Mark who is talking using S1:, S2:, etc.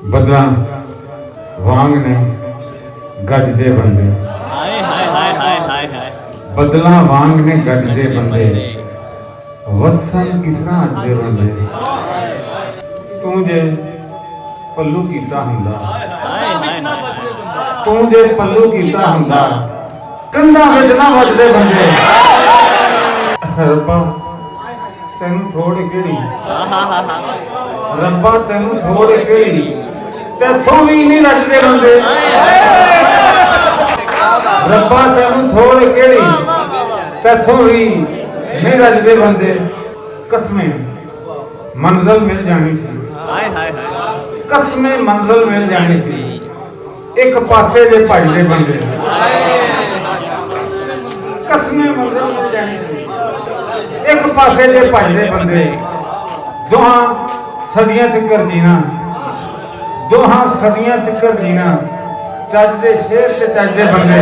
S1: बदला वांग ने गजदे बंदे, बदला वांग ने गजदे बंदे, वसन किसरा अजदे बंदे। तू जे पल्लू कीता हुंदा, तू जे पल्लू कीता हुंदा, कंधा विच ना वजदे बंदे। रब्बा तेनू थोड़ केड़ी, रब्बा तेनू थोड़ केड़ी, तेथों भी नहीं रजदे बंदे। रब्बा तेनू थोड़ केड़ी, तेथों भी नहीं रजदे बंदे। कसमें मंजिल मिल जानी सी, कसमें मंजिल मिल जानी सी, एक पासे जे भजदे बंदे। कसमें मंजिल मिल जानी सी, एक पासे जे भजदे बंदे। दोहां सदियां तिकर जीना, दोहां सदियां तिकर जीना, चज दे शेर ते चज दे बंदे।